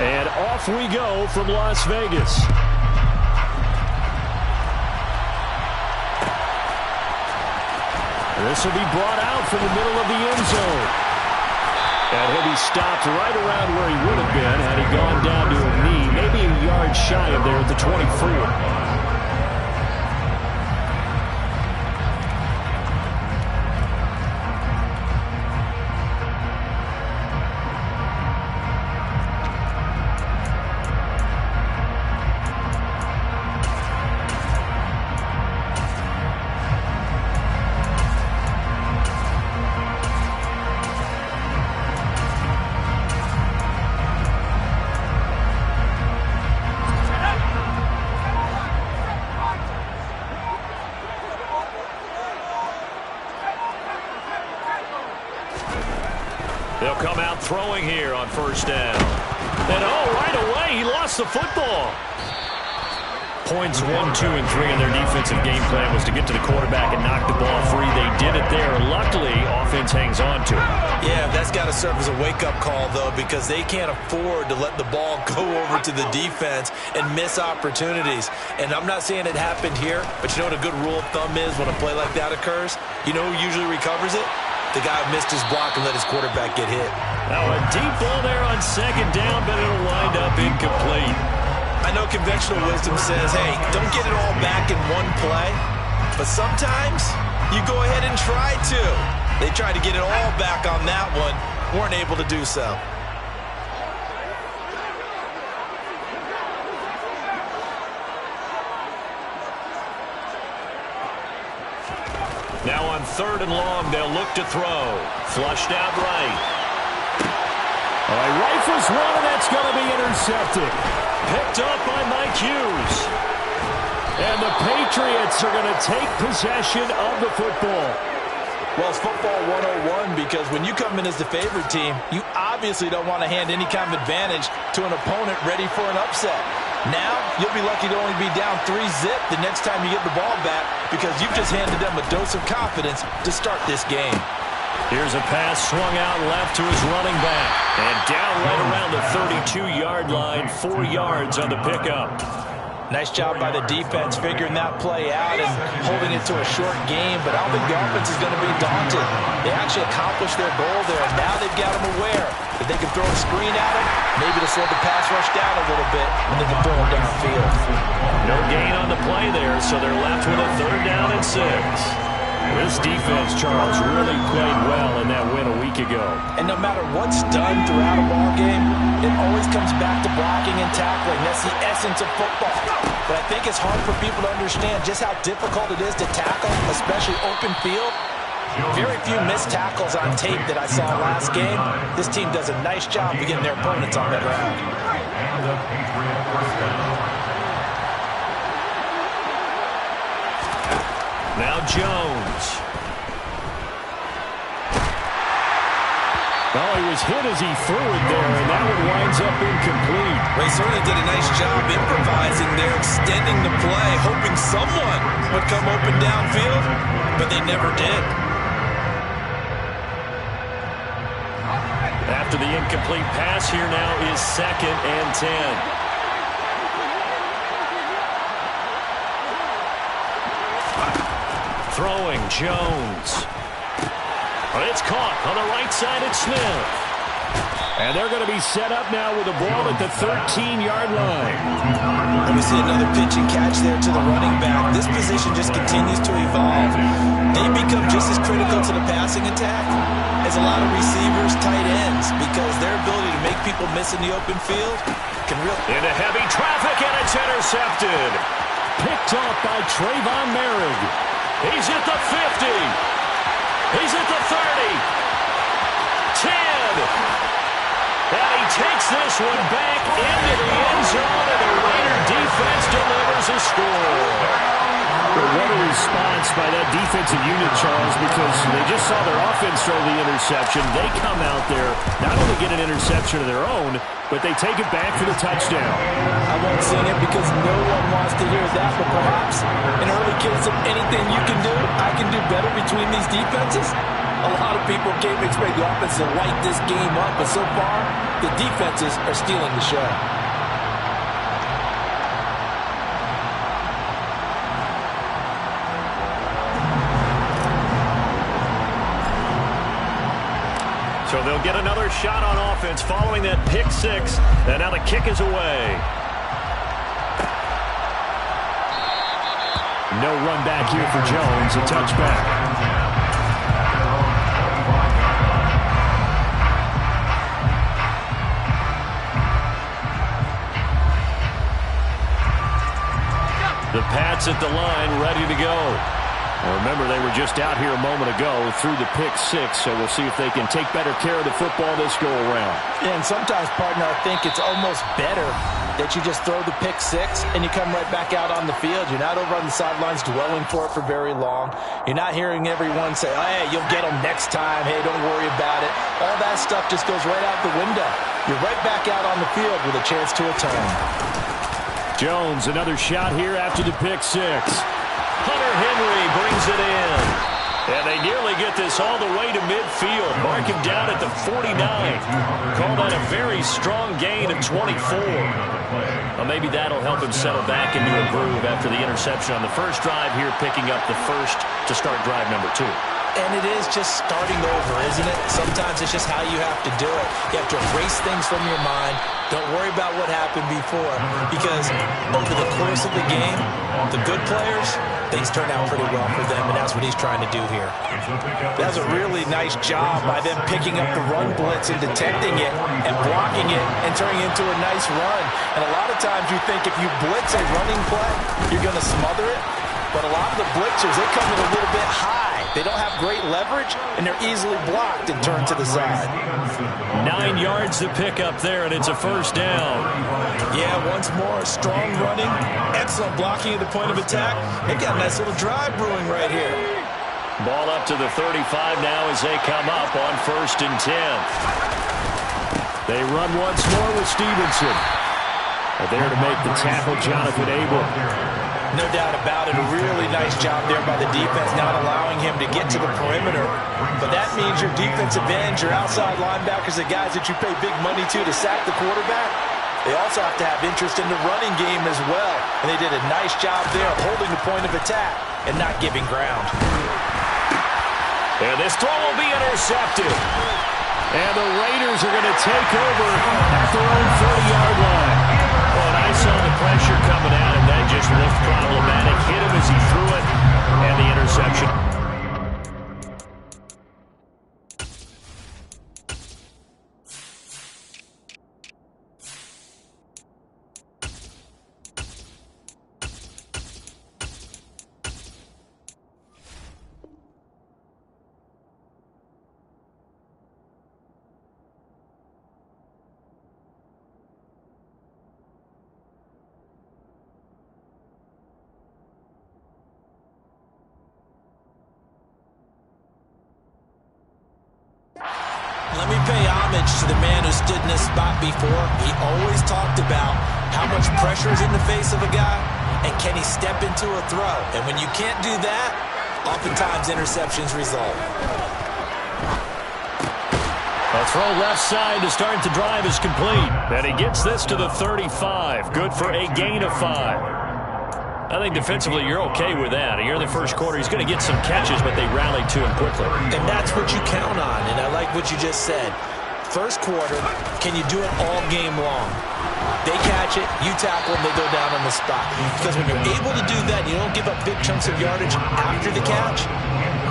And off we go from Las Vegas. This will be brought out from the middle of the end zone. And he'll be stopped right around where he would have been had he gone down to a knee, maybe a yard shy of there at the 24. They'll come out throwing here on first down. And right away, he lost the football. Points 1, 2, and 3 in their defensive game plan was to get to the quarterback and knock the ball free. They did it there. Luckily, offense hangs on to it. Yeah, that's got to serve as a wake-up call, though, because they can't afford to let the ball go over to the defense and miss opportunities. And I'm not saying it happened here, but you know what a good rule of thumb is when a play like that occurs? You know who usually recovers it? The guy who missed his block and let his quarterback get hit. Now a deep ball there on second down, but it'll wind up incomplete. I know conventional wisdom says, hey, don't get it all back in one play. But sometimes you go ahead and try to. They tried to get it all back on that one. Weren't able to do so. Now on third and long, they'll look to throw. Flushed out right. All right, rifles one, and that's going to be intercepted. Picked up by Mike Hughes. And the Patriots are going to take possession of the football. Well, it's football 101 because when you come in as the favorite team, you obviously don't want to hand any kind of advantage to an opponent ready for an upset. Now, you'll be lucky to only be down 3-zip the next time you get the ball back because you've just handed them a dose of confidence to start this game. Here's a pass swung out left to his running back. And down right around the 32-yard line, 4 yards on the pickup. Nice job by the defense figuring that play out and holding it to a short game, but I don't think the offense is going to be daunted. They actually accomplished their goal there, and now they've got them aware that they can throw a screen at them, maybe to slow the pass rush down a little bit, and they can throw them downfield. No gain on the play there, so they're left with a 3rd down and 6. This defense, Charles, really played well in that win a week ago. And no matter what's done throughout a ball game, it always comes back to blocking and tackling. That's the essence of football. But I think it's hard for people to understand just how difficult it is to tackle, especially open field. Very few missed tackles on tape that I saw last game. This team does a nice job of getting their opponents on the ground. Now Jones. Well, he was hit as he threw it there, and that one winds up incomplete. They certainly did a nice job improvising there, extending the play, hoping someone would come open downfield, but they never did. After the incomplete pass, here now is 2nd and 10. Throwing, Jones. It's caught on the right side at Smith. And they're going to be set up now with the ball at the 13-yard line. Let me see another pitch and catch there to the running back. This position just continues to evolve. They become just as critical to the passing attack as a lot of receivers, tight ends, because their ability to make people miss in the open field can really... Into heavy traffic, and it's intercepted. Picked off by Trayvon Merrick. He's at the 50. He's at the 30. 10. And he takes this one back into the end zone, and the Raider defense delivers a score. Well, what a response by that defensive unit, Charles, because they just saw their offense throw the interception. They come out there, not only get an interception of their own, but they take it back for the touchdown. I won't sing it because no one wants to hear that, but perhaps an early case of anything you can do, I can do better between these defenses. A lot of people came to expect the offense to light this game up, but so far, the defenses are stealing the show. So they'll get another shot on offense following that pick six. And now the kick is away. No run back here for Jones. A touchback. The Pats at the line, ready to go. Well, remember, they were just out here a moment ago through the pick six, so we'll see if they can take better care of the football this go-around. Yeah, and sometimes, partner, I think it's almost better that you just throw the pick six and you come right back out on the field. You're not over on the sidelines dwelling for it for very long. You're not hearing everyone say, oh, hey, you'll get them next time. Hey, don't worry about it. All that stuff just goes right out the window. You're right back out on the field with a chance to atone. Jones, another shot here after the pick six. Hunter Henry brings it in. And they nearly get this all the way to midfield. Mark him down at the 49. Call that a very strong gain of 24. Well, maybe that'll help him settle back into a groove after the interception on the first drive here, picking up the first to start drive number 2. And it is just starting over, isn't it? Sometimes it's just how you have to do it. You have to erase things from your mind. Don't worry about what happened before, because over the course of the game, the good players, things turn out pretty well for them, and that's what he's trying to do here. That's a really nice job by them picking up the run blitz and detecting it and blocking it and turning it into a nice run. And a lot of times you think if you blitz a running play, you're going to smother it. But a lot of the blitzers, they come in a little bit high. They don't have great leverage, and they're easily blocked and turned to the side. 9 yards to pick up there, and it's a first down. Yeah, once more, strong running, excellent blocking at the point of attack. They've got a nice little drive brewing right here. Ball up to the 35 now as they come up on 1st and 10. They run once more with Stevenson. There to make the tackle, Jonathan Abel. No doubt about it. A really nice job there by the defense, not allowing him to get to the perimeter. But that means your defensive ends, your outside linebackers, the guys that you pay big money to sack the quarterback, they also have to have interest in the running game as well. And they did a nice job there of holding the point of attack and not giving ground. And this throw will be intercepted. And the Raiders are going to take over at their own 30-yard line. Well, and I saw the pressure coming out, and that just looked problematic. Hit him as he threw it, and the interception. Let me pay homage to the man who stood in this spot before. He always talked about how much pressure is in the face of a guy, and can he step into a throw. And when you can't do that, oftentimes interceptions result. A throw left side to start the drive is complete. And he gets this to the 35. Good for a gain of 5. I think defensively you're okay with that. Here in the first quarter, he's going to get some catches, but they rallied to him quickly. And that's what you count on, and I like what you just said. First quarter, can you do it all game long? They catch it, you tackle them, they go down on the spot. Because when you're able to do that, you don't give up big chunks of yardage after the catch.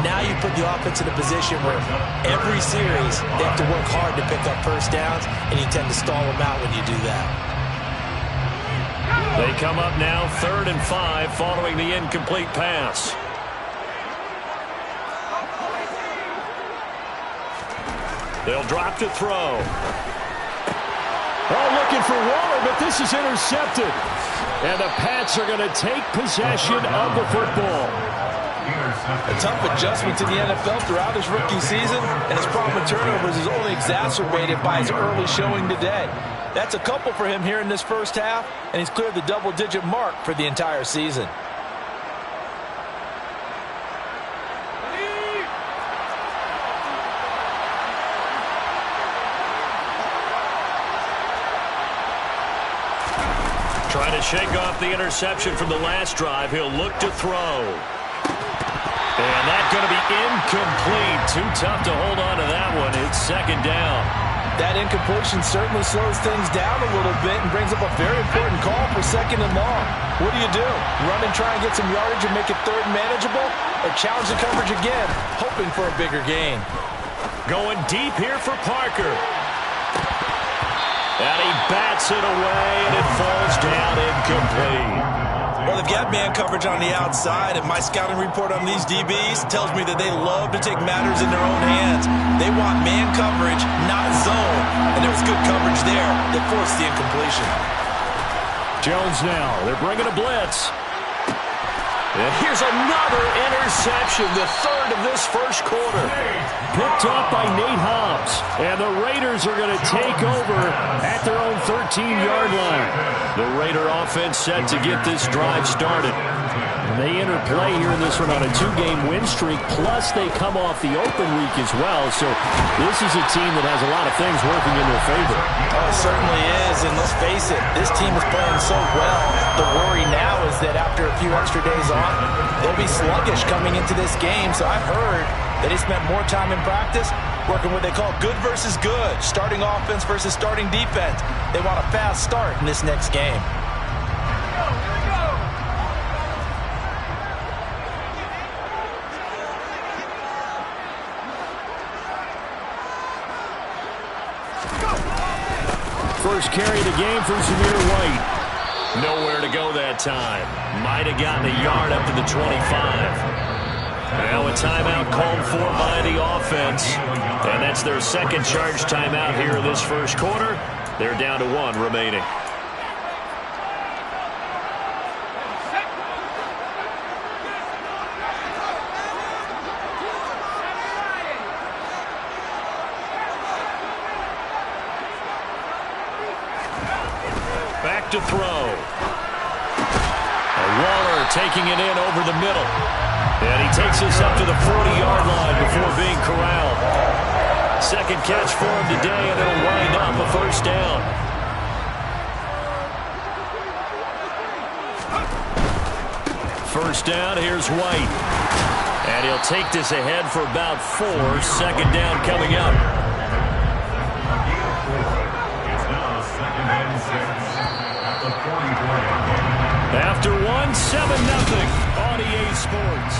Now you put the offense in a position where every series they have to work hard to pick up first downs, and you tend to stall them out when you do that. They come up now 3rd and 5 following the incomplete pass. They'll drop to throw. Oh, looking for Waller, but this is intercepted. And the Pats are going to take possession of the football. A tough adjustment to the NFL throughout his rookie season, and his problem with turnovers is only exacerbated by his early showing today. That's a couple for him here in this first half, and he's cleared the double-digit mark for the entire season. Trying to shake off the interception from the last drive. He'll look to throw. And that's going to be incomplete. Too tough to hold on to that one. It's second down. That incompletion certainly slows things down a little bit and brings up a very important call for second and long. What do? Run and try and get some yardage and make it third and manageable? Or challenge the coverage again, hoping for a bigger gain? Going deep here for Parker. And he bats it away, and it falls down incomplete. Well, they've got man coverage on the outside, and my scouting report on these DBs tells me that they love to take matters in their own hands. They want man coverage, not zone. And there was good coverage there that forced the incompletion. Jones now. They're bringing a blitz. And here's another interception, the third of this first quarter. Picked off by Nate Hobbs. And the Raiders are going to take over at their own 13-yard line. The Raider offense set to get this drive started. And they enter play here in this one on a 2-game win streak, plus they come off the open week as well. So this is a team that has a lot of things working in their favor. Oh, it certainly is, and let's face it, this team is playing so well. The worry now is that after a few extra days off, they'll be sluggish coming into this game. So I've heard that they spent more time in practice working what they call good versus good, starting offense versus starting defense. They want a fast start in this next game. First carry of the game for Zamir White. Nowhere to go that time. Might have gotten a yard up to the 25. Now a timeout called for by the offense. And that's their second charge timeout here in this first quarter. They're down to 1 remaining. Back to throw. Waller taking it in over the middle. And he takes us up to the 40-yard line before being corralled. Second catch for him today, and it'll wind up a first down. First down, here's White. And he'll take this ahead for about 4. Second down coming up. After 1, 7-0 on EA Sports.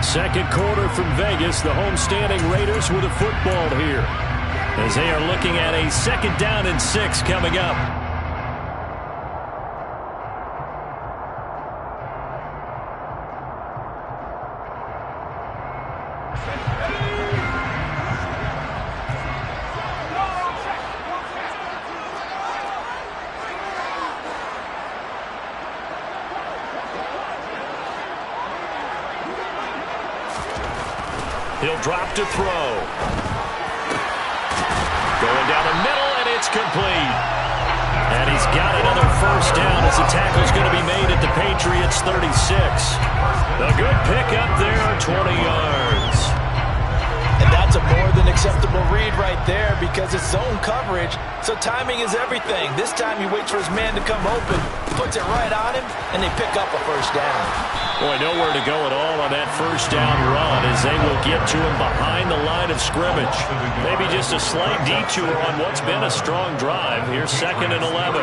Second quarter from Vegas, the homestanding Raiders with a football here, as they are looking at a second down and 6 coming up. He'll drop to throw. Going down the middle, and it's complete. And he's got another first down as the tackle's going to be made at the Patriots 36. A good pickup there, 20 yards. And that's a more than acceptable read right there because it's zone coverage, so timing is everything. This time he waits for his man to come open, puts it right on him, and they pick up a first down. Boy, nowhere to go at all on that first down run as they will get to him behind the line of scrimmage. Maybe just a slight detour on what's been a strong drive. Here's 2nd and 11.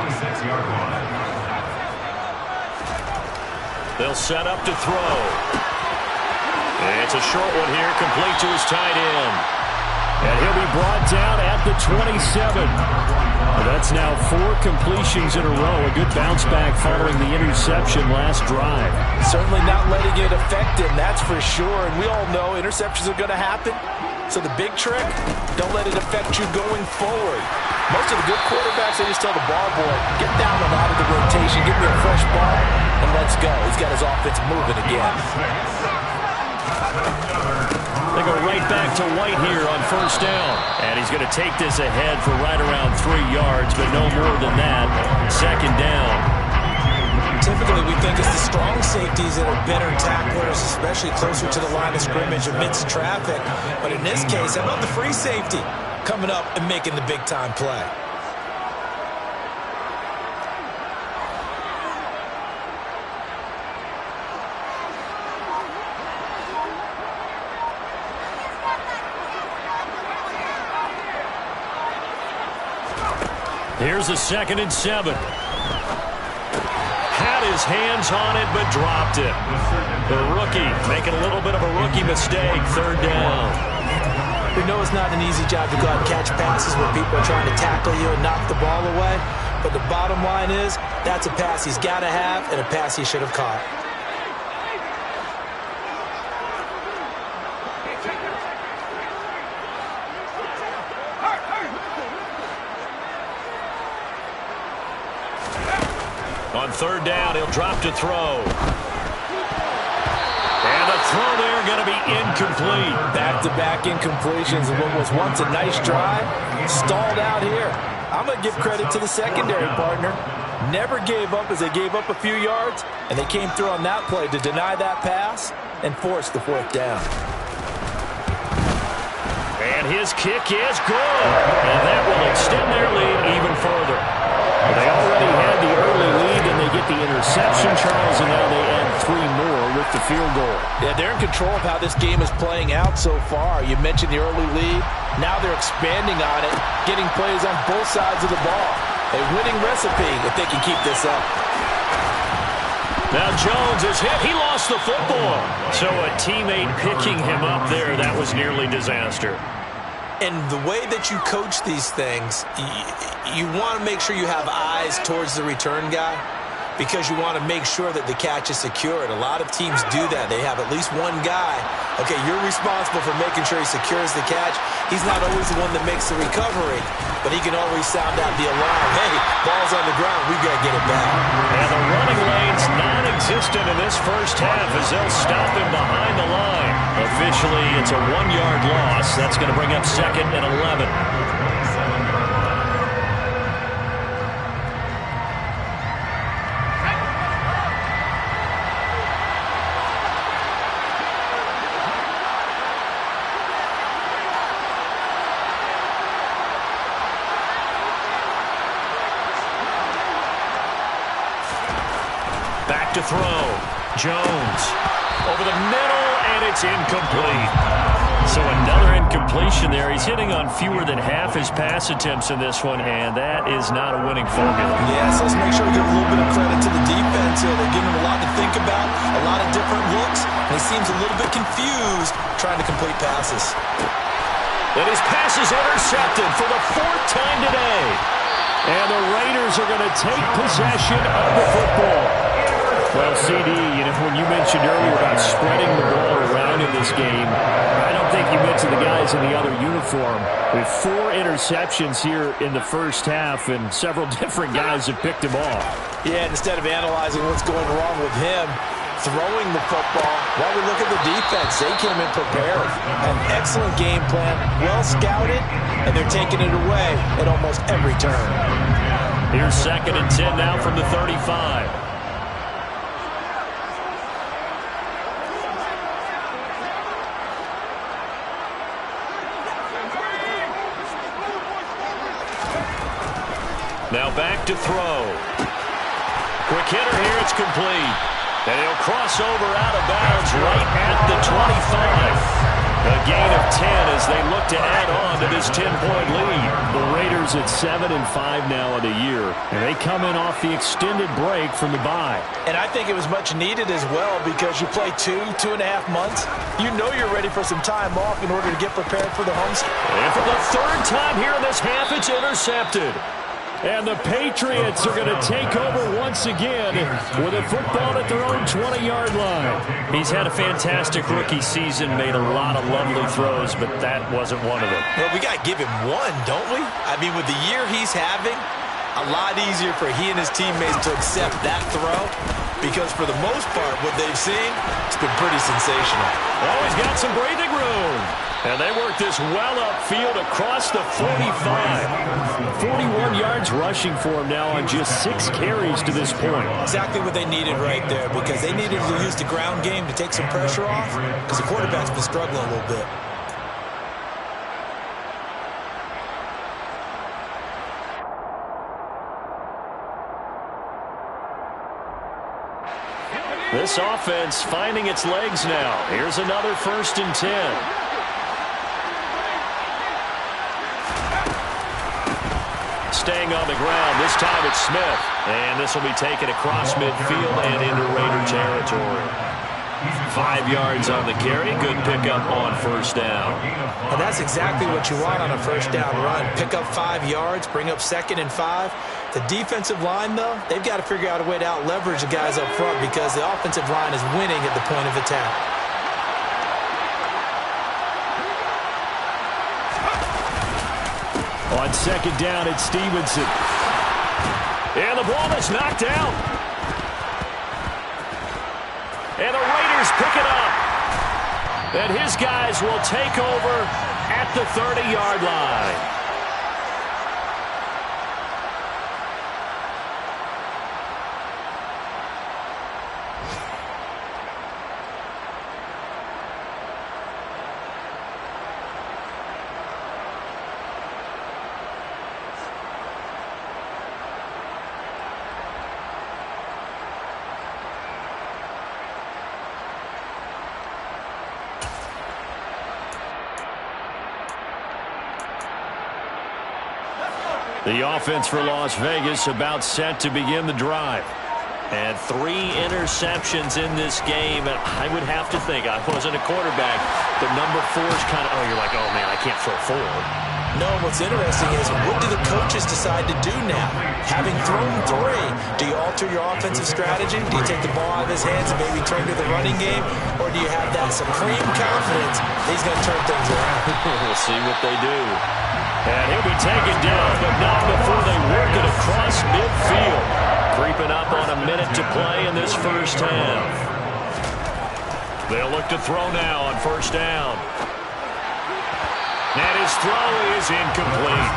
They'll set up to throw. It's a short one here, complete to his tight end. And he'll be brought down at the 27. That's now 4 completions in a row. A good bounce back following the interception last drive. Certainly not letting it affect him, that's for sure. And we all know interceptions are going to happen. So the big trick, don't let it affect you going forward. Most of the good quarterbacks, they just tell the ball boy, get down and out of the rotation, give me a fresh ball, and let's go. He's got his offense moving again. They go right back to White here on first down. And he's going to take this ahead for right around 3 yards, but no more than that. Second down. Typically, we think it's the strong safeties that are better tacklers, especially closer to the line of scrimmage amidst traffic. But in this case, how about the free safety coming up and making the big-time play? Here's a 2nd and 7. Had his hands on it, but dropped it. The rookie making a little bit of a rookie mistake. 3rd down. We know it's not an easy job to go out and catch passes when people are trying to tackle you and knock the ball away. But the bottom line is, that's a pass he's got to have and a pass he should have caught. On 3rd down, he'll drop to throw. And the throw there going to be incomplete. Back-to-back incompletions of what was once a nice drive. Stalled out here. I'm going to give credit to the secondary partner. Never gave up as they gave up a few yards, and they came through on that play to deny that pass and force the 4th down. And his kick is good. And that will extend their lead even further. They already had the early lead, and they get the interception, Charles, and now they add 3 more with the field goal. Yeah, they're in control of how this game is playing out so far. You mentioned the early lead. Now they're expanding on it, getting plays on both sides of the ball. A winning recipe if they can keep this up. Now Jones is hit. He lost the football. So a teammate picking him up there, that was nearly disaster. And the way that you coach these things, you want to make sure you have eyes towards the return guy because you want to make sure that the catch is secured. A lot of teams do that. They have at least one guy. Okay, you're responsible for making sure he secures the catch. He's not always the one that makes the recovery, but he can always sound out the alarm. Hey, ball's on the ground. We've got to get it back. And the running lane's non-existent in this first half as they'll stop him behind the line. Officially, it's a 1-yard loss. That's going to bring up 2nd and 11. Back to throw. Jones over the middle, and it's incomplete. So another incompletion there. He's hitting on fewer than half his pass attempts in this one, and that is not a winning formula. Yes, let's make sure we give a little bit of credit to the defense here. They're giving him a lot to think about, a lot of different looks, and he seems a little bit confused trying to complete passes. And his pass is intercepted for the 4th time today. And the Raiders are going to take possession of the football. Well, CD, when you mentioned earlier about spreading the ball around in this game, I don't think you mentioned the guys in the other uniform. We have 4 interceptions here in the first half, and several different guys have picked him off. Yeah, and instead of analyzing what's going wrong with him, throwing the football, while we look at the defense, they came in prepared. An excellent game plan, well scouted, and they're taking it away at almost every turn. Here's 2nd and 10 now from the 35. Now back to throw. Quick hitter here, it's complete. And he'll cross over out of bounds right at the 25. A gain of 10 as they look to add on to this 10-point lead. The Raiders at 7-5 now in the year, and they come in off the extended break from the bye. And I think it was much needed as well because you play 2.5 months. You know you're ready for some time off in order to get prepared for the homestand. And for the 3rd time here in this half, it's intercepted. And the Patriots are going to take over once again with a football at their own 20-yard line. He's had a fantastic rookie season, made a lot of lovely throws, but that wasn't one of them. Well, we got to give him one, don't we? I mean, with the year he's having, a lot easier for he and his teammates to accept that throw because for the most part, what they've seen, it's been pretty sensational. Oh, he's got some breathing room. And they work this well upfield across the 45. 41 yards rushing for him now on just 6 carries to this point. Exactly what they needed right there because they needed to use the ground game to take some pressure off because the quarterback's been struggling a little bit. This offense finding its legs now. Here's another 1st and 10. staying on the ground. This time it's Smith. And this will be taken across midfield and into Raider territory. 5 yards on the carry. Good pickup on first down. And that's exactly what you want on a first down run. Pick up 5 yards, bring up 2nd and 5. The defensive line, though, they've got to figure out a way to out-leverage the guys up front because the offensive line is winning at the point of attack. On 2nd down, it's Stevenson. And the ball is knocked out. And the Raiders pick it up. And his guys will take over at the 30-yard line. The offense for Las Vegas about set to begin the drive. And 3 interceptions in this game. And I would have to think, I wasn't a quarterback, but number 4 is kind of, you're like, oh, man, I can't throw 4. No, what's interesting is what do the coaches decide to do now? Having thrown 3, do you alter your offensive strategy? Do you take the ball out of his hands and maybe turn to the running game? Or do you have that supreme confidence that he's going to turn things around? We'll see what they do. And he'll be taken down, but not before they work it across midfield. Creeping up on a minute to play in this first half. They'll look to throw now on first down. And his throw is incomplete.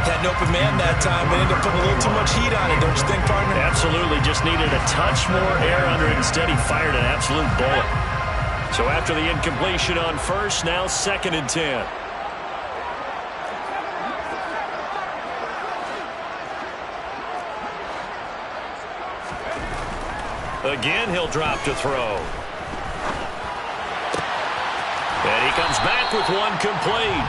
Had an open man that time, but ended up putting a little too much heat on it, don't you think, partner? Absolutely. Just needed a touch more air under it. Instead, he fired an absolute bullet. So after the incompletion on first, now 2nd and 10. Again, he'll drop to throw. And he comes back with one complete.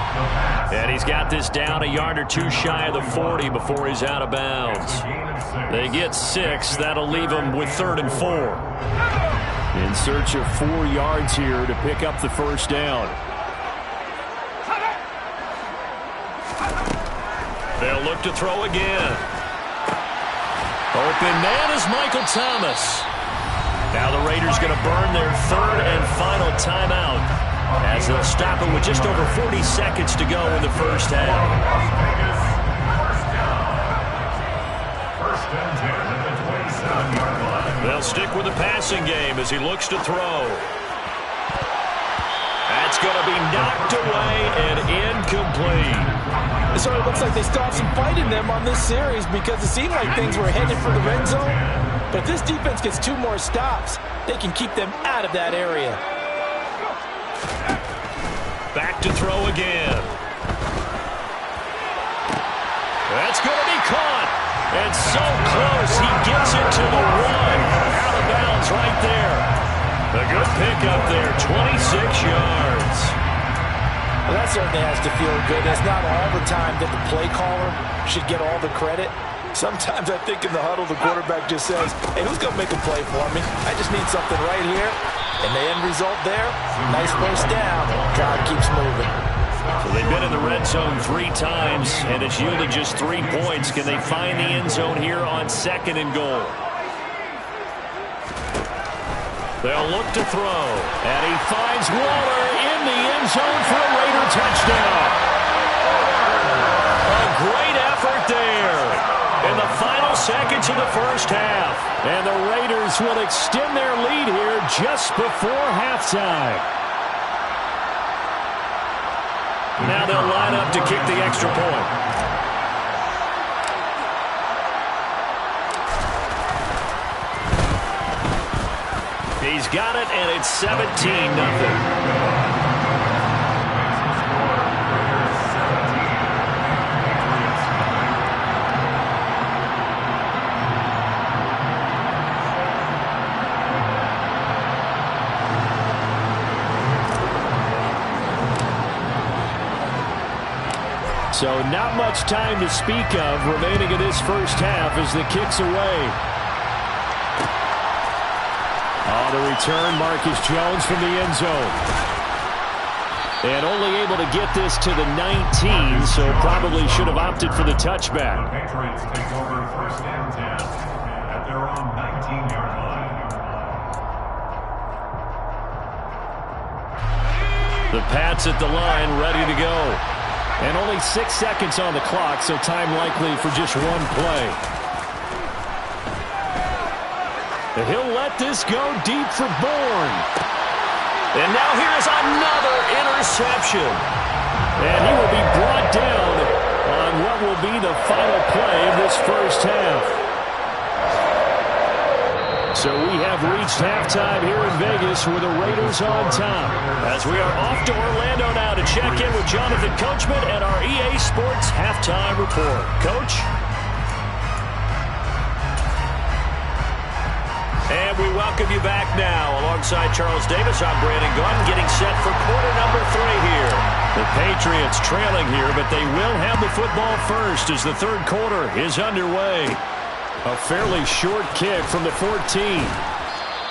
And he's got this down a yard or 2 shy of the 40 before he's out of bounds. They get 6. That'll leave him with 3rd and 4. In search of 4 yards here to pick up the first down. They'll look to throw again. Open man is Michael Thomas. Now the Raiders going to burn their 3rd and final timeout as they'll stop it with just over 40 seconds to go in the first half. They'll stick with the passing game as he looks to throw. That's going to be knocked away and incomplete. So it looks like they still have some fight in them on this series because it seemed like things were headed for the red zone. But if this defense gets 2 more stops, they can keep them out of that area. Back to throw again. That's going to be caught. And so close, he gets it to the 1. Out of bounds right there. A good pickup there, 26 yards. Well, that certainly has to feel good. It's not all the time that the play caller should get all the credit. Sometimes I think in the huddle, the quarterback just says, hey, who's going to make a play for me? I just need something right here. And the end result there, nice first down. Crowd keeps moving. So they've been in the red zone 3 times, and it's yielded just 3 points. Can they find the end zone here on 2nd and goal? They'll look to throw, and he finds Waller in the end zone for a Raider touchdown. A great effort there in the final seconds of the first half. And the Raiders will extend their lead here just before halftime. Now they'll line up to kick the extra point. He's got it, and it's 17-0. So not much time to speak of remaining in this first half as the kick's away. On the return, Marcus Jones from the end zone. And only able to get this to the 19, so probably should have opted for the touchback. The Patriots take over first and 10 at their own 19-yard line. The Pats at the line, ready to go. And only 6 seconds on the clock, so time likely for just one play. He'll let this go deep for Bourne. And now here's another interception. And he will be brought down on what will be the final play of this first half. So we have reached halftime here in Vegas with the Raiders on top. As we are off to Orlando now to check in with Jonathan Coachman and our EA Sports Halftime Report. Coach? And we welcome you back now. Alongside Charles Davis, I'm Brandon Gordon, getting set for quarter number 3 here. The Patriots trailing here, but they will have the football first as the third quarter is underway. A fairly short kick from the 14.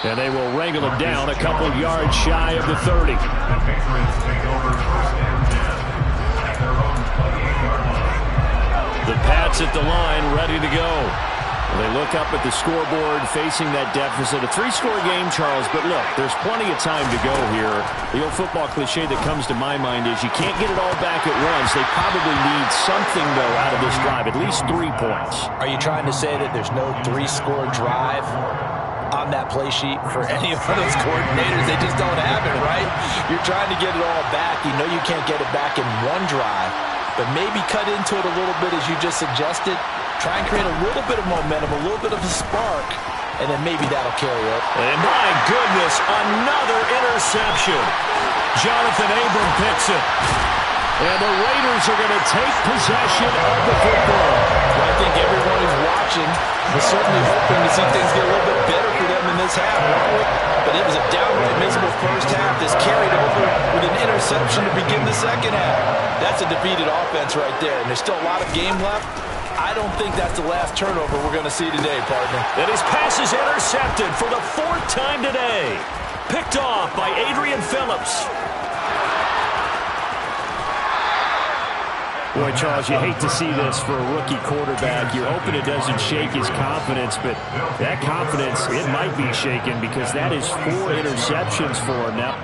And they will wrangle it down a couple yards shy of the 30. The Patriots take over first and 10 at their own 28-yard line. The Pats at the line, ready to go. They look up at the scoreboard facing that deficit. A 3-score game, Charles, but look, there's plenty of time to go here. The old football cliche that comes to my mind is you can't get it all back at once. They probably need something, though, out of this drive, at least 3 points. Are you trying to say that there's no 3-score drive on that play sheet for any of those coordinators? They just don't have it, right? You're trying to get it all back. You know you can't get it back in one drive, but maybe cut into it a little bit as you just suggested. Try and create a little bit of momentum, a little bit of a spark, and then maybe that'll carry it. And my goodness, another interception. Jonathan Abram picks it. And the Raiders are going to take possession of the football. Well, I think everyone who's watching was certainly hoping to see things get a little bit better for them in this half. But it was a downright miserable first half. This carried over with an interception to begin the second half. That's a defeated offense right there, and there's still a lot of game left. I don't think that's the last turnover we're going to see today, partner. And his pass is intercepted for the 4th time today. Picked off by Adrian Phillips. Boy, Charles, you hate to see this for a rookie quarterback. You're hoping it doesn't shake his confidence, but that confidence, it might be shaken because that is 4 interceptions for him now.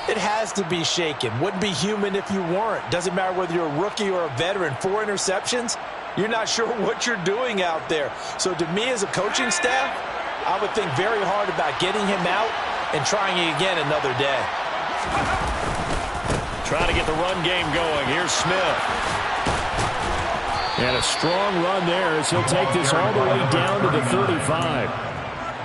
It has to be shaken. Wouldn't be human if you weren't. Doesn't matter whether you're a rookie or a veteran. 4 interceptions, you're not sure what you're doing out there. So to me as a coaching staff, I would think very hard about getting him out and trying it again another day. Trying to get the run game going. Here's Smith. And a strong run there as he'll take this all the way down to the 35.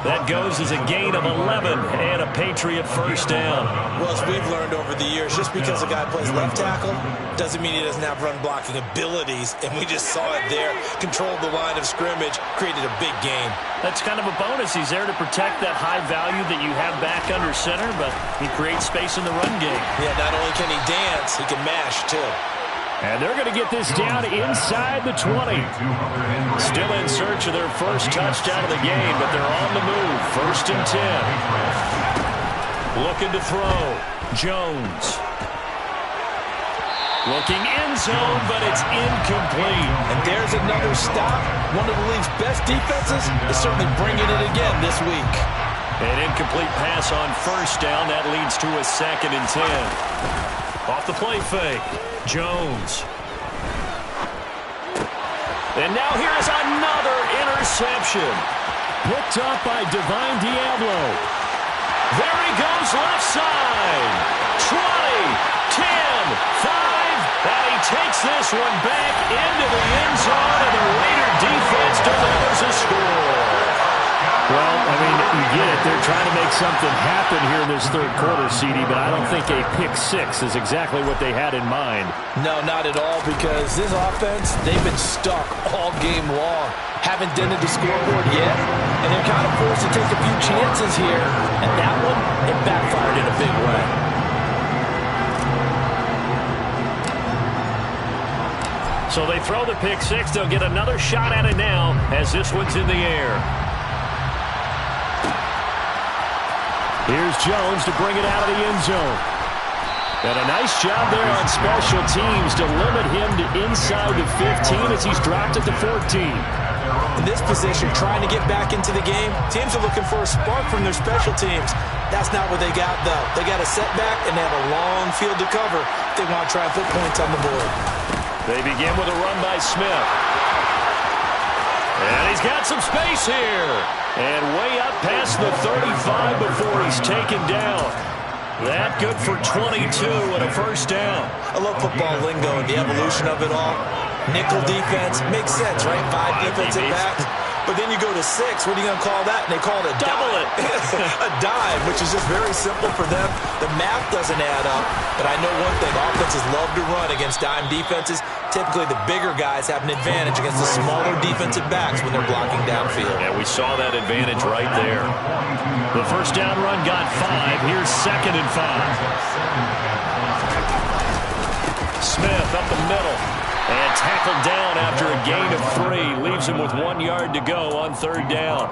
That goes as a gain of 11 and a Patriot first down. Well, as we've learned over the years, just because a guy plays left tackle doesn't mean he doesn't have run blocking abilities, and we just saw it there. Controlled the line of scrimmage, created a big game. That's kind of a bonus. He's there to protect that high value that you have back under center, but he creates space in the run game. Yeah, not only can he dance, he can mash, too. And they're going to get this down inside the 20. Still in search of their first touchdown of the game, but they're on the move. 1st and 10. Looking to throw. Jones. Looking end zone, but it's incomplete. And there's another stop. One of the league's best defenses is certainly bringing it again this week. An incomplete pass on first down. That leads to a 2nd and 10. Off the play fake. Jones. And now here's another interception. Picked up by Divine Diablo. There he goes left side. 20, 10, 5. And he takes this one back into the end zone, and the Raider defense delivers a score. Well, I mean, You get it. They're trying to make something happen here in this third quarter, CD, but I don't think a pick six is exactly what they had in mind. No, not at all, because this offense, they've been stuck all game long. Haven't dented the scoreboard yet, and they're kind of forced to take a few chances here. And that one, it backfired in a big way. So they throw the pick six. They'll get another shot at it now as this one's in the air. Here's Jones to bring it out of the end zone. And a nice job there on special teams to limit him to inside the 15 as he's dropped at the 14. In this position, trying to get back into the game, teams are looking for a spark from their special teams. That's not what they got, though. They got a setback, and they have a long field to cover if they want to try and put points on the board. They begin with a run by Smith. And he's got some space here. And way up past the 35 before he's taken down. That good for 22 and a first down. I love football lingo and the evolution of it all. Nickel defense makes sense, right? Five defensive backs. But then you go to six. What are you going to call that? And they call it a double it. A dive, which is just very simple for them. The math doesn't add up. But I know one thing. Offenses love to run against dime defenses. Typically, the bigger guys have an advantage against the smaller defensive backs when they're blocking downfield. Yeah, we saw that advantage right there. The first down run got 5. Here's 2nd and 5. Smith up the middle. And tackled down after a gain of 3. Leaves him with 1 yard to go on 3rd down.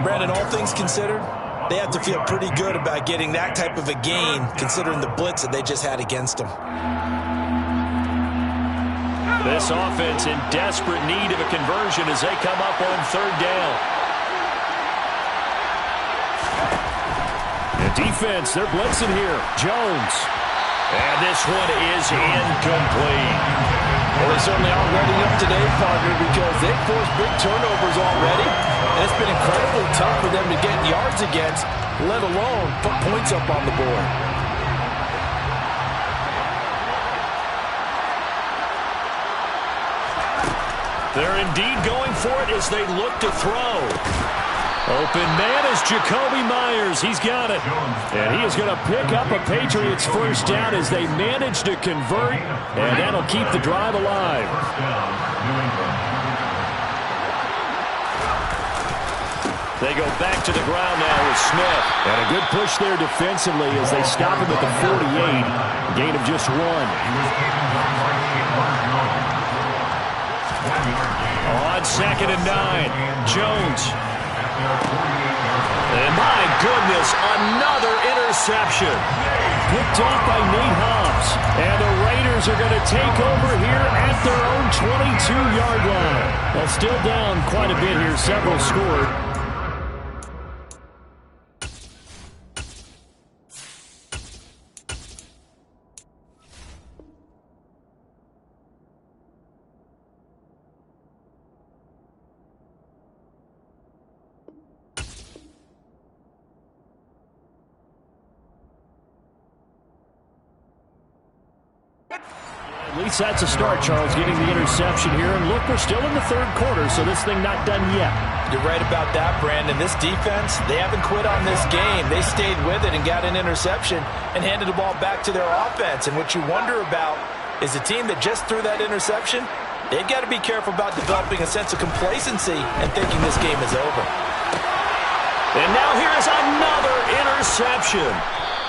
Brandon, all things considered, they have to feel pretty good about getting that type of a gain, considering the blitz that they just had against them. This offense in desperate need of a conversion as they come up on 3rd down. The defense, they're blitzing here. Jones. And this one is incomplete. Well, they certainly are ready up today, partner, because they've forced big turnovers already. And it's been incredibly tough for them to get yards against, let alone put points up on the board. They're indeed going for it as they look to throw. Open man is Jacoby Myers. He's got it. And he is going to pick up a Patriots first down as they manage to convert. And that'll keep the drive alive. They go back to the ground now with Smith. And a good push there defensively as they stop him at the 48. Gain of just 1. On 2nd and 9. Jones. And my goodness, another interception. Picked off by Nate Hobbs. And the Raiders are going to take over here at their own 22-yard line. Well, still down quite a bit here. Several scored. At least that's a start, Charles, getting the interception here. And look, we're still in the 3rd quarter, so this thing not done yet. You're right about that, Brandon. This defense, they haven't quit on this game. They stayed with it and got an interception and handed the ball back to their offense. And what you wonder about is the team that just threw that interception, they've got to be careful about developing a sense of complacency and thinking this game is over. And now here's another interception.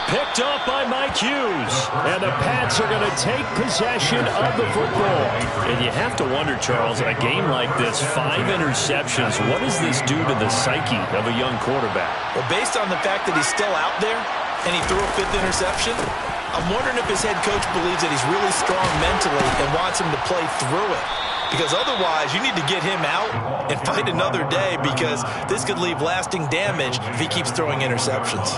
Picked up by Mike Hughes. And the Pats are going to take possession of the football. And you have to wonder, Charles, in a game like this, 5 interceptions, what does this do to the psyche of a young quarterback? Well, based on the fact that he's still out there and he threw a 5th interception, I'm wondering if his head coach believes that he's really strong mentally and wants him to play through it. Because otherwise, you need to get him out and fight another day, because this could leave lasting damage if he keeps throwing interceptions.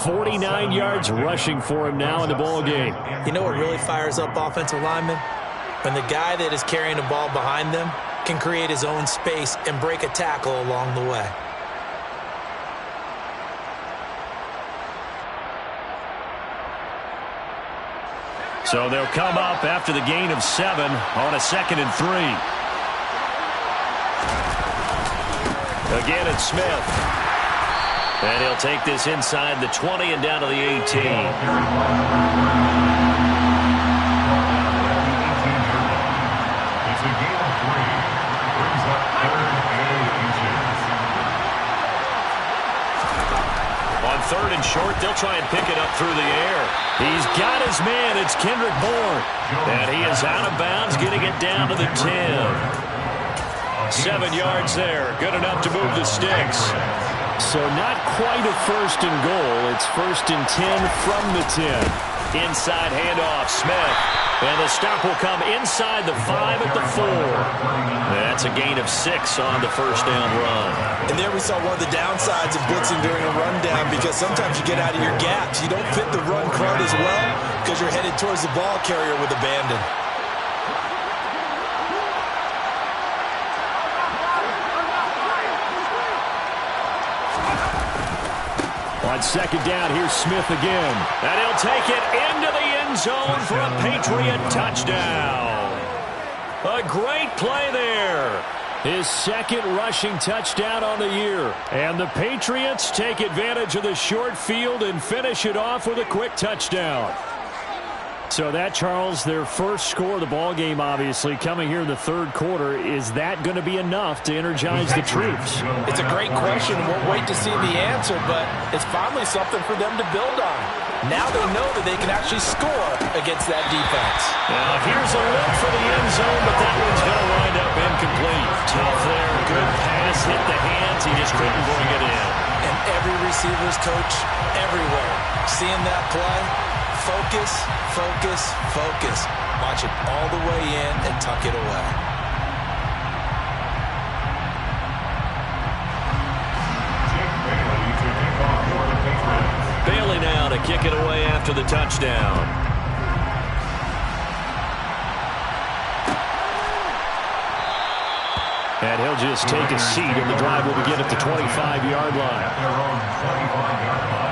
49 yards rushing for him now in the ball game. You know what really fires up offensive linemen? When the guy that is carrying the ball behind them can create his own space and break a tackle along the way. So they'll come up after the gain of 7 on a 2nd and 3. Again, it's Smith. And he'll take this inside the 20 and down to the 18. It's a gain of 3. Brings up 3rd and inches. On 3rd and short, they'll try and pick it up through the air. He's got his man. It's Kendrick Bourne. And he is out of bounds, getting it down to the 10. 7 yards there. Good enough to move the sticks. So not quite a 1st and goal. It's 1st and 10 from the 10. Inside handoff, Smith. And the stop will come inside the 5 at the 4. That's a gain of 6 on the 1st down run. And there we saw one of the downsides of blitzing during a rundown, because sometimes you get out of your gaps. You don't fit the run crowd as well because you're headed towards the ball carrier with abandon. On 2nd down, here's Smith again. And he'll take it into the end zone for a Patriot touchdown. A great play there. His 2nd rushing touchdown on the year. And the Patriots take advantage of the short field and finish it off with a quick touchdown. So that, Charles, their first score of the ball game, obviously, coming here in the 3rd quarter. Is that going to be enough to energize the troops? It's a great question. We'll wait to see the answer, but it's finally something for them to build on. Now they know that they can actually score against that defense. Now here's a look for the end zone, but that one's going to wind up incomplete. Tough there. Good pass. Hit the hands. He just couldn't bring it in. And every receiver's coach everywhere seeing that play. Focus, focus, focus. Watch it all the way in and tuck it away. Bailey now to kick it away after the touchdown. And he'll just take a seat, and the drive will begin at the 25-yard line. At their own 25-yard line.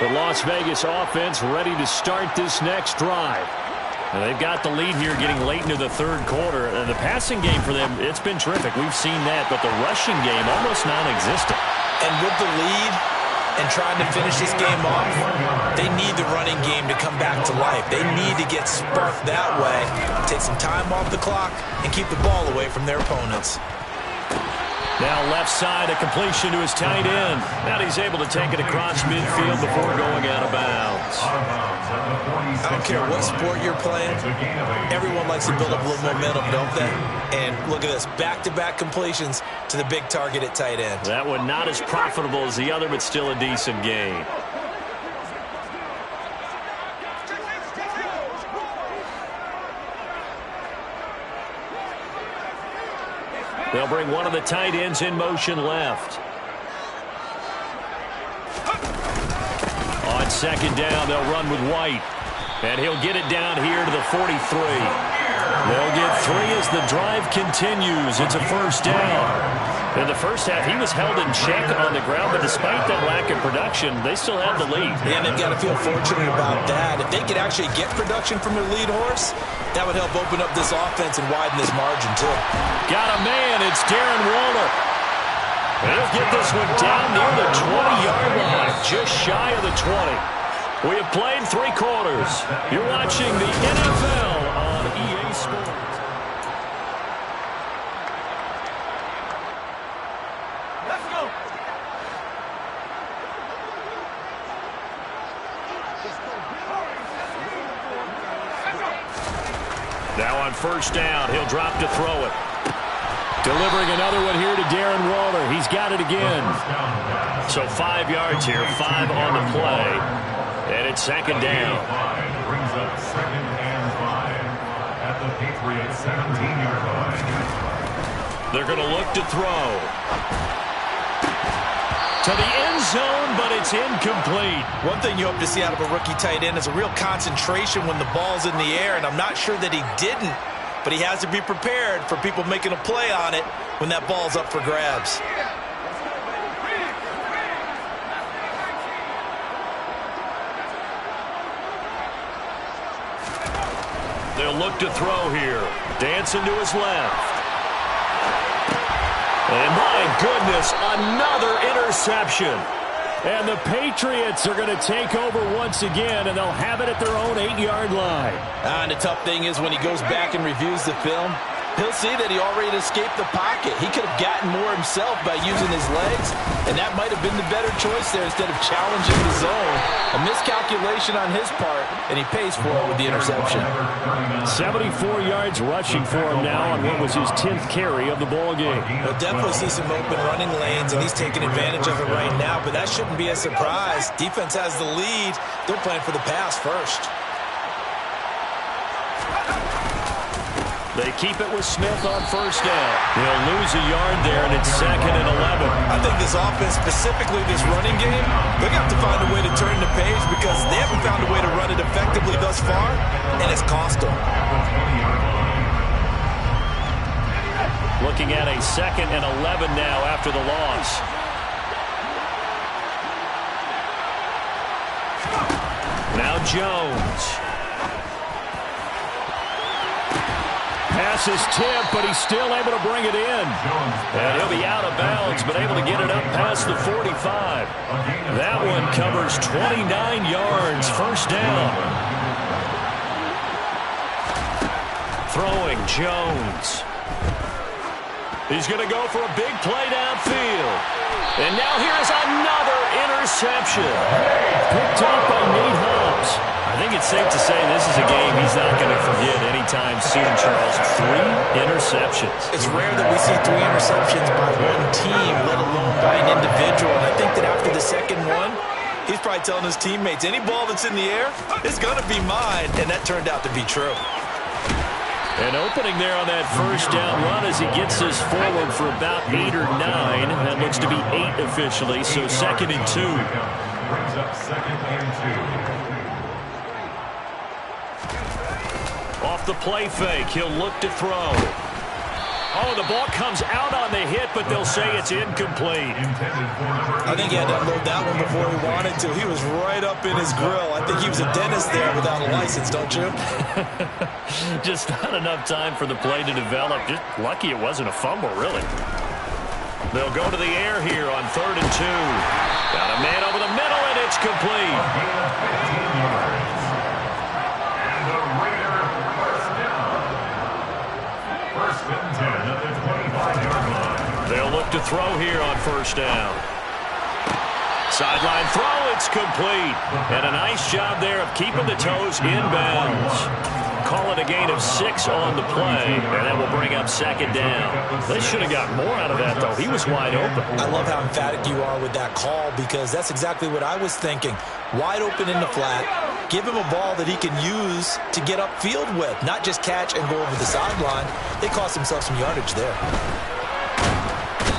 The Las Vegas offense ready to start this next drive. And they've got the lead here getting late into the 3rd quarter. And the passing game for them, it's been terrific. We've seen that, but the rushing game almost non-existent. And with the lead and trying to finish this game off, they need the running game to come back to life. They need to get sparked that way, take some time off the clock, and keep the ball away from their opponents. Now left side, a completion to his tight end. Now he's able to take it across midfield before going out of bounds. I don't care what sport you're playing. Everyone likes to build up a little momentum, don't they? And look at this, back-to-back completions to the big target at tight end. That one not as profitable as the other, but still a decent gain. They'll bring one of the tight ends in motion left. On 2nd down, they'll run with White. And he'll get it down here to the 43. They'll get 3 as the drive continues. It's a 1st down. In the first half, he was held in check on the ground, but despite that lack of production, they still have the lead. And they've got to feel fortunate about that. If they could actually get production from their lead horse, that would help open up this offense and widen this margin, too. Got a man. It's Darren Waller. He'll get this one down near the 20-yard line, just shy of the 20. We have played 3 quarters. You're watching the NFL on EA Sports. Let's go. Now on 1st down, he'll drop to throw it. Delivering another one here to Darren Waller. He's got it again. So 5 yards here, 5 on the play. And it's 2nd down. Brings up 2nd and 5 at the Patriots 17-yard line. They're going to look to throw. To the end zone, but it's incomplete. One thing you hope to see out of a rookie tight end is a real concentration when the ball's in the air, and I'm not sure that he didn't, but he has to be prepared for people making a play on it when that ball's up for grabs. They'll look to throw here. Dancing to his left. And my goodness, another interception. And the Patriots are going to take over once again, and they'll have it at their own 8-yard line. And the tough thing is when he goes back and reviews the film, he'll see that he already escaped the pocket. He could have gotten more himself by using his legs, and that might have been the better choice there instead of challenging the zone. A miscalculation on his part, and he pays for it with the interception. 74 yards rushing for him now on what was his 10th carry of the ball game. We'll definitely see some open running lanes, and he's taking advantage of it right now, but that shouldn't be a surprise. Defense has the lead. They're playing for the pass first. They keep it with Smith on first down. He'll lose a yard there, and it's 2nd and 11. I think this offense, specifically this running game, they're going to have to find a way to turn the page because they haven't found a way to run it effectively thus far, and it's cost them. Looking at a 2nd and 11 now after the loss. Now Jones. Pass is tipped, but he's still able to bring it in. And he'll be out of bounds, but able to get it up past the 45. That one covers 29 yards, first down. Throwing Jones. He's going to go for a big play downfield. And now here's another interception. Picked up by Nate Hobbs. I think it's safe to say this is a game he's not going to forget anytime soon, Charles. 3 interceptions. It's rare that we see 3 interceptions by one team, let alone by an individual. And I think that after the second one, he's probably telling his teammates, any ball that's in the air, it's going to be mine. And that turned out to be true. An opening there on that first down run as he gets us forward for about 8 or 9. That looks to be 8 officially, so 2nd and 2. Brings up 2nd and 2. Off the play fake, he'll look to throw. Oh, the ball comes out on the hit, but they'll say it's incomplete. I think he had to unload that one before he wanted to. He was right up in his grill. I think he was a dentist there without a license, don't you? Just not enough time for the play to develop. Just lucky it wasn't a fumble, really. They'll go to the air here on 3rd and 2. Got a man over the middle, and it's complete. And the Raiders first down. First and 10 at the 25-yard line. They'll look to throw here on first down. Sideline throw, it's complete. And a nice job there of keeping the toes inbounds. Call it a gain of 6 on the play, and that will bring up 2nd down. They should have got more out of that, though. He was wide open. I love how emphatic you are with that call because that's exactly what I was thinking. Wide open in the flat. Give him a ball that he can use to get upfield with, not just catch and go over the sideline. They cost themselves some yardage there.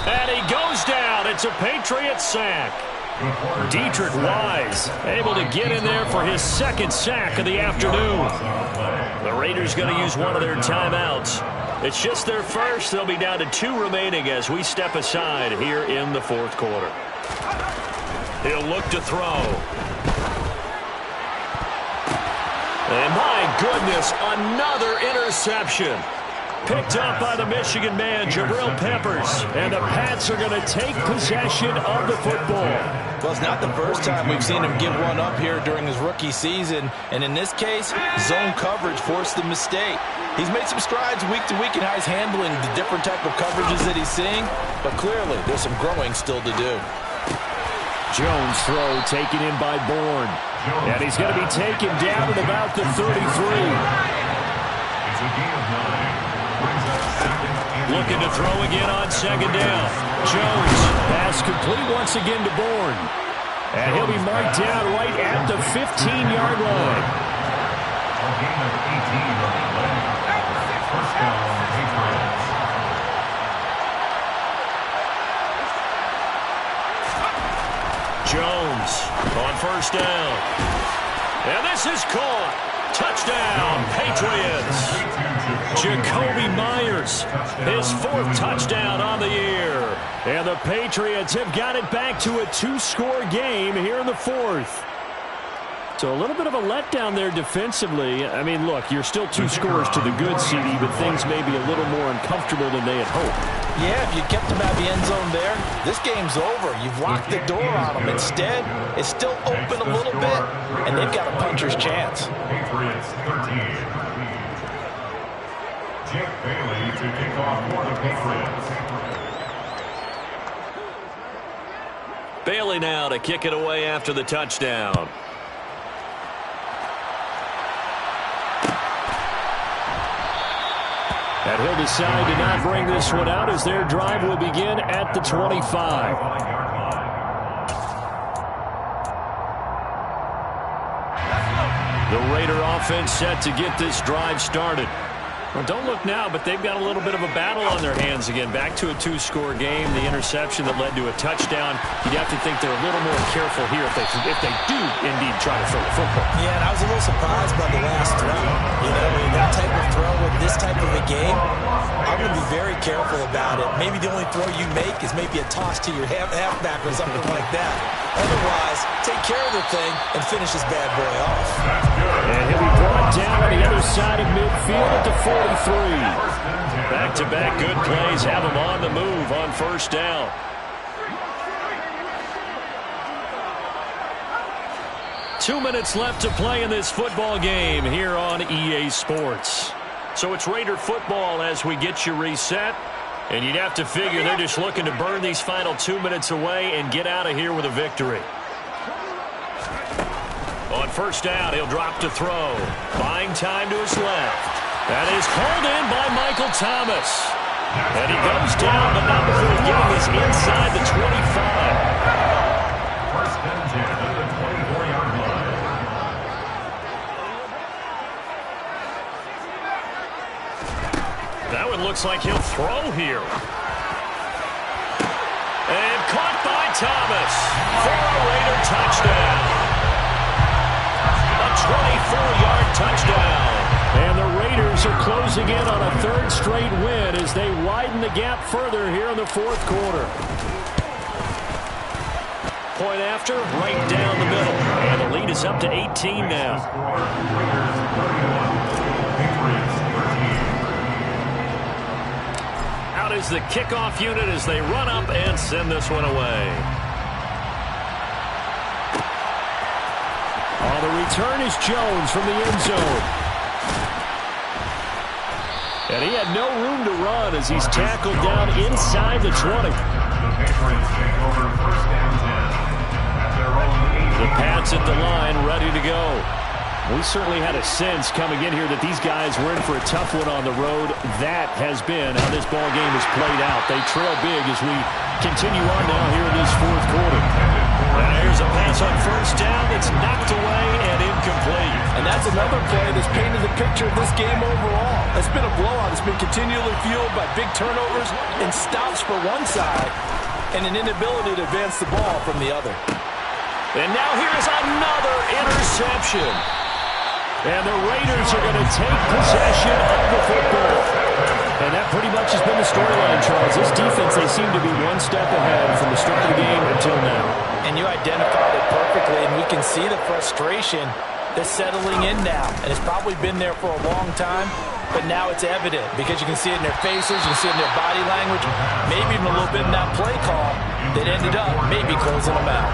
And he goes down. It's a Patriots sack. Dietrich Wise able to get in there for his 2nd sack of the afternoon. The Raiders going to use one of their timeouts. It's just their first. They'll be down to 2 remaining as we step aside here in the 4th quarter. He'll look to throw. And my goodness, another interception. Picked up by the Michigan man, Jabril Peppers. And the Pats are going to take possession of the football. Well, it's not the first time we've seen him give one up here during his rookie season. And in this case, zone coverage forced the mistake. He's made some strides week to week in how he's handling the different type of coverages that he's seeing. But clearly, there's some growing still to do. Jones throw taken in by Bourne. And he's going to be taken down at about the 33. It's a gain of 9. Looking to throw again on 2nd down. Jones, pass complete once again to Bourne. And he'll be marked down right at the 15-yard line. A gain of 18 on the play. First down, Patriots. Jones on first down. And this is caught. Touchdown, Patriots. Jacoby Myers, his 4th touchdown on the year. And the Patriots have got it back to a 2-score game here in the 4th. So a little bit of a letdown there defensively. I mean, look, you're still 2 scores to the good, CD, but things may be a little more uncomfortable than they had hoped. Yeah, if you kept them out of the end zone there, this game's over. You've locked the door on them. Instead, it's still open a little bit, and they've got a puncher's chance. Patriots 13. Jeff Bailey to kick off for the Patriots. Bailey now to kick it away after the touchdown. And he'll decide to not bring this one out as their drive will begin at the 25. The Raider offense set to get this drive started. Well, don't look now, but they've got a little bit of a battle on their hands again. Back to a 2-score game. The interception that led to a touchdown. You'd have to think they're a little more careful here if they do indeed try to throw the football. Yeah, and I was a little surprised by the last throw. You know, in that type of throw with this type of a game, I'm going to be very careful about it. Maybe the only throw you make is maybe a toss to your halfback or something like that. Otherwise, take care of the thing and finish this bad boy off. And he'll be brought down on the other side of midfield at the 43. Back-to-back good plays have him on the move on first down. Two minutes left to play in this football game here on EA Sports. So it's Raider football as we get you reset. And you'd have to figure they're just looking to burn these final 2 minutes away and get out of here with a victory. On first down, he'll drop to throw. Buying time to his left. That is called in by Michael Thomas. And he goes down, but not before getting this inside the 25. First and 10 at the 24-yard line. That one looks like he'll throw here. And caught by Thomas for a Raider touchdown. A 24-yard touchdown. And the Raiders are closing in on a third straight win as they widen the gap further here in the fourth quarter. Point after, right down the middle. And the lead is up to 18 now. Out is the kickoff unit as they run up and send this one away. Oh, the return is Jones from the end zone. And he had no room to run as he's tackled down inside the 20. The Pats at the line, ready to go. We certainly had a sense coming in here that these guys were in for a tough one on the road. That has been how this ball game has played out. They trail big as we continue on now here in this fourth quarter. Now here's a pass on first down that's knocked away and incomplete. And that's another play that's painted the picture of this game overall. It's been a blowout. It's been continually fueled by big turnovers and stops for one side and an inability to advance the ball from the other. And now here's another interception. And the Raiders are going to take possession of the football. And that pretty much has been the storyline, Charles. This defense, they seem to be one step ahead from the start of the game until now. And you identified it perfectly, and we can see the frustration that's settling in now. And it's probably been there for a long time, but now it's evident because you can see it in their faces, you can see it in their body language, maybe even a little bit in that play call that ended up maybe closing them out.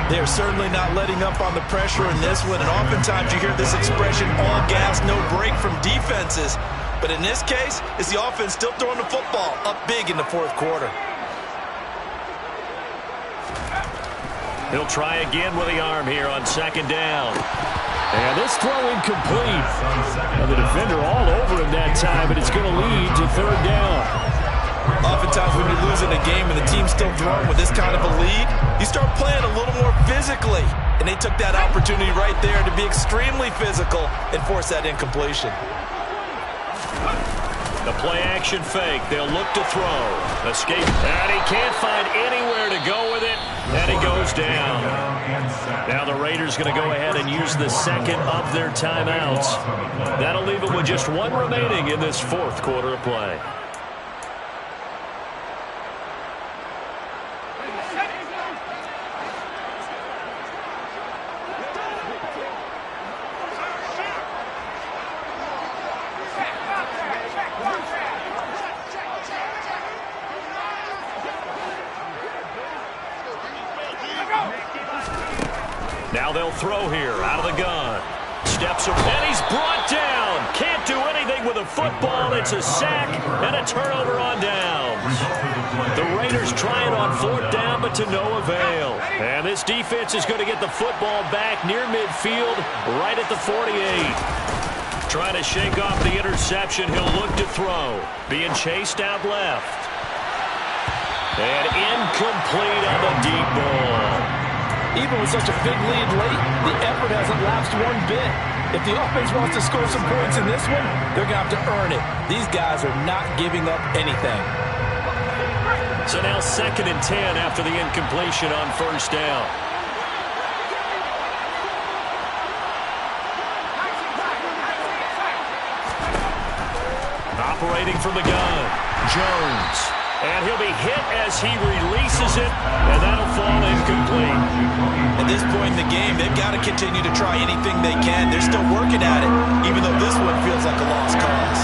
They're certainly not letting up on the pressure in this one, and oftentimes you hear this expression, all gas, no break from defenses. But in this case, it's the offense still throwing the football up big in the fourth quarter. He'll try again with the arm here on second down. And this throw incomplete. And the defender all over him that time, but it's going to lead to third down. Oftentimes when you're losing a game and the team's still throwing with this kind of a lead, you start playing a little more physically. And they took that opportunity right there to be extremely physical and force that incompletion. The play action fake. They'll look to throw. Escape. And he can't find anywhere to go with it. And he goes down. Now the Raiders going to go ahead and use the second of their timeouts. That'll leave it with just one remaining in this fourth quarter of play. Now they'll throw here out of the gun. Steps up, and he's brought down. Can't do anything with a football. It's a sack and a turnover on downs. The Raiders trying on 4th down, but to no avail. And this defense is going to get the football back near midfield, right at the 48. Trying to shake off the interception. He'll look to throw. Being chased out left. And incomplete on the deep ball. Even with such a big lead late, the effort hasn't lapsed one bit. If the offense wants to score some points in this one, they're going to have to earn it. These guys are not giving up anything. So now 2nd and 10 after the incompletion on 1st down. Operating from the gun, Jones. And he'll be hit as he releases it, and that'll fall incomplete. At this point in the game, they've got to continue to try anything they can. They're still working at it, even though this one feels like a lost cause.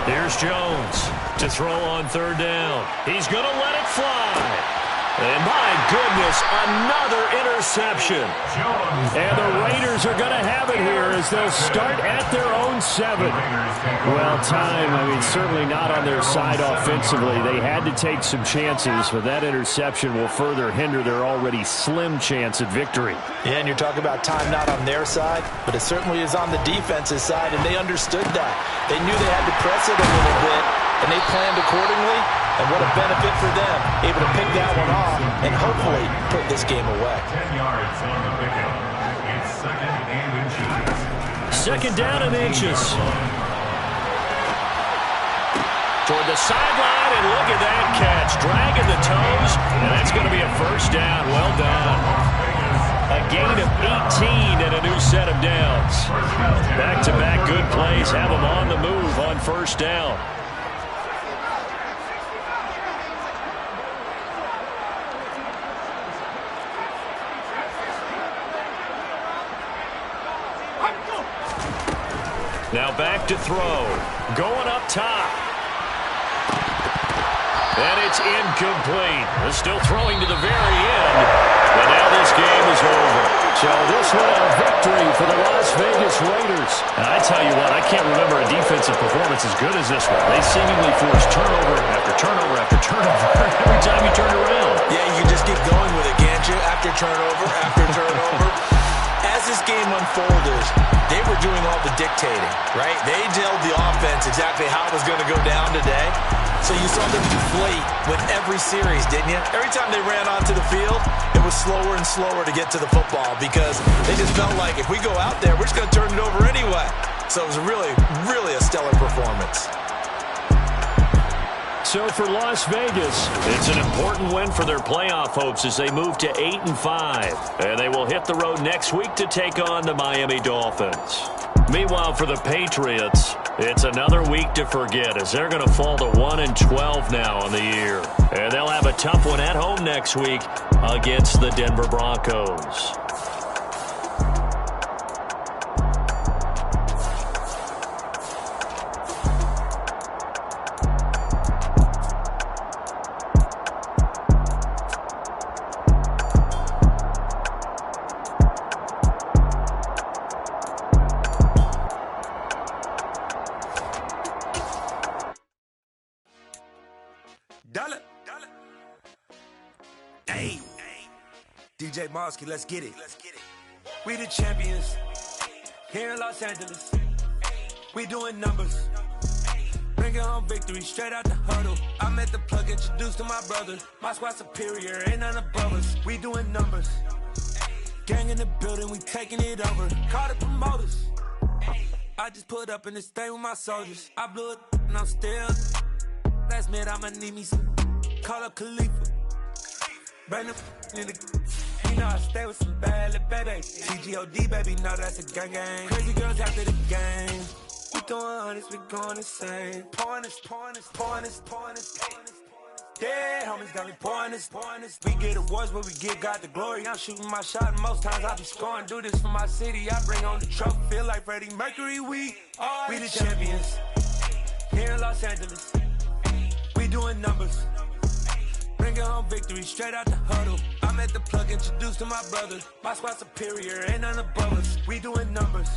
Here's Jones to throw on 3rd down. He's going to let it fly. And my goodness, another interception. And the Raiders are going to have it here as they'll start at their own 7. Well, time, certainly not on their side offensively. They had to take some chances, but that interception will further hinder their already slim chance at victory. Yeah, and you're talking about time not on their side, but it certainly is on the defense's side, and they understood that. They knew they had to press it a little bit, and they planned accordingly. And what a benefit for them, able to pick that one off and hopefully put this game away. 10 yards on the pickup. It's 2nd and inches. 2nd down and inches. Toward the sideline, and look at that catch. Dragging the toes, and that's going to be a 1st down. Well done. A gain of 18 and a new set of downs. Back-to-back good plays have them on the move on 1st down. Now back to throw. Going up top. And it's incomplete. They're still throwing to the very end. But now this game is over. So this one a victory for the Las Vegas Raiders. And I tell you what, I can't remember a defensive performance as good as this one. They seemingly forced turnover after turnover after turnover every time you turn around. Yeah, you can just keep going with it, can't you? After turnover, after turnover. As this game unfolded, they were doing all the dictating, right? They told the offense exactly how it was going to go down today. So you saw them deflate with every series, didn't you? Every time they ran onto the field, it was slower and slower to get to the football because they just felt like if we go out there, we're just going to turn it over anyway. So it was really, really a stellar performance. So for Las Vegas, it's an important win for their playoff hopes as they move to 8-5. And they will hit the road next week to take on the Miami Dolphins. Meanwhile, for the Patriots, it's another week to forget as they're going to fall to 1-12 now on the year. And they'll have a tough one at home next week against the Denver Broncos. Hey, DJ Mosky, let's get it. We the champions here in Los Angeles. We doing numbers. Bringing home victory straight out the huddle. I'm at the plug, introduced to my brother. My squad superior, ain't none above us. We doing numbers. Gang in the building, we taking it over. Call the promoters. I just put up in this thing with my soldiers. I blew it and I'm still. Last minute I'ma need me some. Call up Khalifa. Bring the in the. You know I stay with some bad little babies. CGOD baby, know that's a gang gang. Crazy girls after the game. We throwing hundreds, we going insane. Pouring this. Yeah, homies got me pouring this. We get awards, but we give God the glory. I'm shooting my shot, and most times I be scoring. Do this for my city, I bring on the trophy. Feel like Freddie Mercury, we the champions here in Los Angeles. We doing numbers. Bringing home victory straight out the huddle. I'm at the plug, introduced to my brother. My squad superior, ain't none above us. We doing numbers.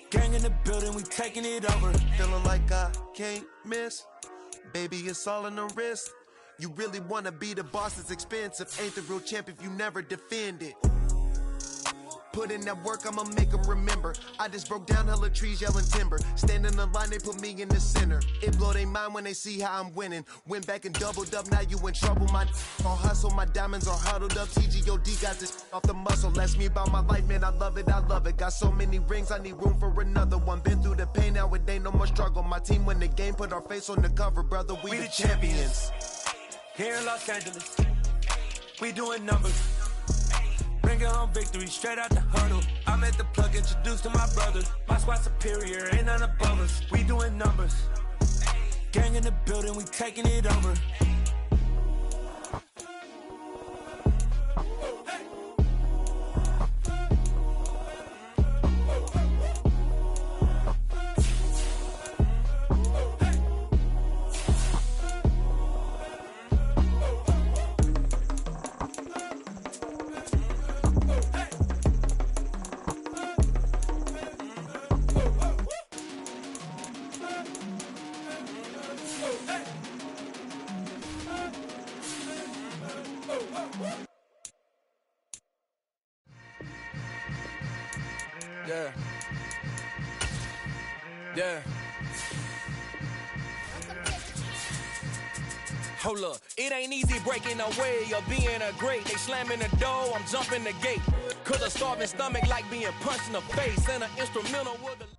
Gang in the building, we taking it over. Feeling like I can't miss. Baby, it's all in the wrist. You really wanna be the boss, it's expensive. Ain't the real champ if you never defend it. Put in that work, I'ma make them remember. I just broke down hella trees, yelling timber. Stand in the line, they put me in the center. It blow their mind when they see how I'm winning. Went back and doubled up, now you in trouble. My all hustle, my diamonds are huddled up. TGOD got this off the muscle. Ask me about my life, man, I love it, I love it. Got so many rings, I need room for another one. Been through the pain, now it ain't no more struggle. My team win the game, put our face on the cover, brother. We the champions. Here in Los Angeles, we doing numbers. Bringing home victory straight out the huddle. I'm at the plug, introduced to my brother. My squad superior, ain't none above us. We doing numbers. Gang in the building, we taking it over. Yeah. Yeah. Hold up, it ain't easy breaking away or being a great. They slamming the door, I'm jumping the gate. Cause a starving stomach like being punched in the face. And an instrumental with a